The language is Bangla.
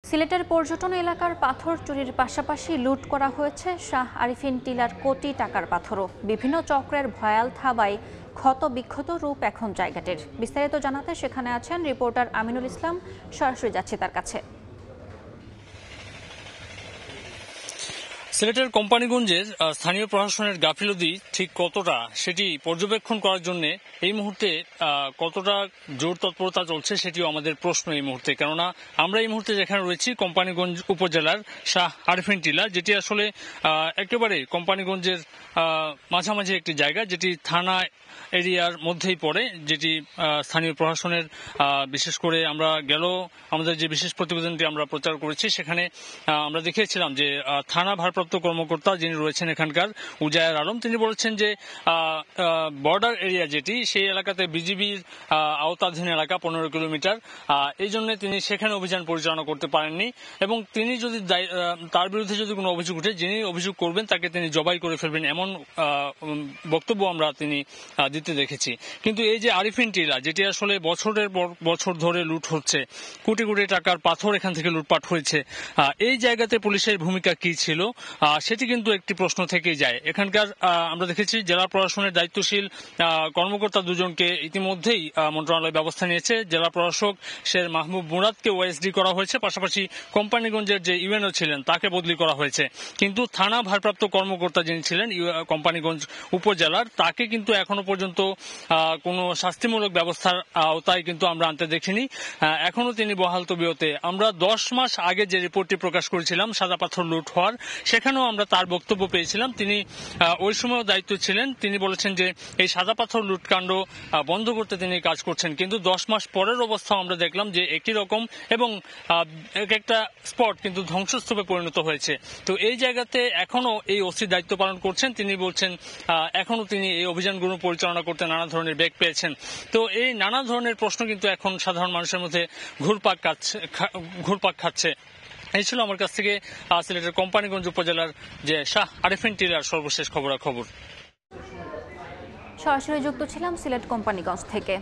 সিলেটের পর্যটন এলাকার পাথর চুরির পাশাপাশি লুট করা হয়েছে শাহ আরিফিন টিলার কোটি টাকার পাথরও। বিভিন্ন চক্রের ভয়াল থাবায় ক্ষত বিক্ষত রূপ এখন জায়গাটির। বিস্তারিত জানাতে সেখানে আছেন রিপোর্টার আমিনুল ইসলাম। সরাসরি যাচ্ছি তার কাছে। সিলেটের কোম্পানিগঞ্জের স্থানীয় প্রশাসনের গাফিলতি ঠিক কতটা সেটি পর্যবেক্ষণ করার জন্য এই মুহূর্তে কতটা জোর তৎপরতা চলছে সেটিও আমাদের প্রশ্ন এই মুহূর্তে। কেননা আমরা এই মুহূর্তে যেখানে রয়েছি কোম্পানিগঞ্জ উপজেলার শাহ আরিফিন টিলা, যেটি আসলে একেবারে কোম্পানিগঞ্জের মাঝামাঝি একটি জায়গা, যেটি থানা এরিয়ার মধ্যেই পড়ে, যেটি স্থানীয় প্রশাসনের বিশেষ করে আমরা আমাদের যে বিশেষ প্রতিবেদনটি আমরা প্রচার করেছি সেখানে আমরা দেখিয়েছিলাম যে থানা ভারপ্রাপ্ত কর্মকর্তা যিনি রয়েছেন এখানকার উজায়ের আলম, তিনি বলেছেন যে বর্ডার এরিয়া যেটি সেই এলাকাতে বিজিবির আওতাধীন এলাকা 15 কিলোমিটার, এই জন্য তিনি সেখানে অভিযান পরিচালনা করতে পারেননি এবং তিনি যদি তার বিরুদ্ধে যদি কোনো অভিযোগ উঠে, যিনি অভিযোগ করবেন তাকে তিনি জবাই করে ফেলবেন, এমন বক্তব্য আমরা তিনি দিতে দেখেছি। কিন্তু এই যে আরিফিন টিলা, যেটি আসলে বছরের পর বছর ধরে লুট হচ্ছে, কোটি কোটি টাকার পাথর এখান থেকে লুটপাট হয়েছে, এই জায়গাতে পুলিশের ভূমিকা কি ছিল সেটি কিন্তু একটি প্রশ্ন থেকেই যায়। এখানকার আমরা দেখেছি জেলা প্রশাসনের দায়িত্বশীল কর্মকর্তা দুজনকে ইতিমধ্যেই মন্ত্রণালয় ব্যবস্থা নিয়েছে। জেলা প্রশাসক শের মাহবুব মুরাদকে ওএসডি করা হয়েছে, পাশাপাশি কোম্পানিগঞ্জের যে ইউএনও ছিলেন তাকে বদলি করা হয়েছে। কিন্তু থানা ভারপ্রাপ্ত কর্মকর্তা যিনি ছিলেন কোম্পানিগঞ্জ উপজেলার, তাকে কিন্তু এখনো পর্যন্ত কোনো শাস্তিমূলক ব্যবস্থার আওতায় কিন্তু আমরা আনতে দেখিনি। এখনো তিনি বহাল তবিয়তে। আমরা 10 মাস আগে যে রিপোর্টটি প্রকাশ করেছিলাম সাদা পাথর লুট হওয়ার, সেখানেও আমরা তার বক্তব্য পেয়েছিলাম। তিনি ওই সময় দায়িত্ব ছিলেন, তিনি বলেছেন যে এই সাদা পাথর লুটকাণ্ড বন্ধ করতে তিনি কাজ করছেন। কিন্তু 10 মাস পরের অবস্থা আমরা দেখলাম যে একই রকম এবং এক একটা স্পট কিন্তু ধ্বংসস্তূপে পরিণত হয়েছে। তো এই জায়গাতে এখনো এই ওসি দায়িত্ব পালন করছেন। তিনি বলছেন এখনো তিনি এই অভিযানগুলো পরিচালনা করতে নানা ধরনের বেগ পেয়েছেন। তো এই নানা ধরনের প্রশ্ন কিন্তু এখন সাধারণ মানুষের মধ্যে ঘুরপাক খাচ্ছে। এই ছিল আমার কাছ থেকে সিলেটের কোম্পানিগঞ্জ উপজেলার যে শাহ আরিফিন টিলার সর্বশেষ খবরাখবর। সরাসরি যুক্ত ছিলাম সিলেট কোম্পানিগঞ্জ থেকে।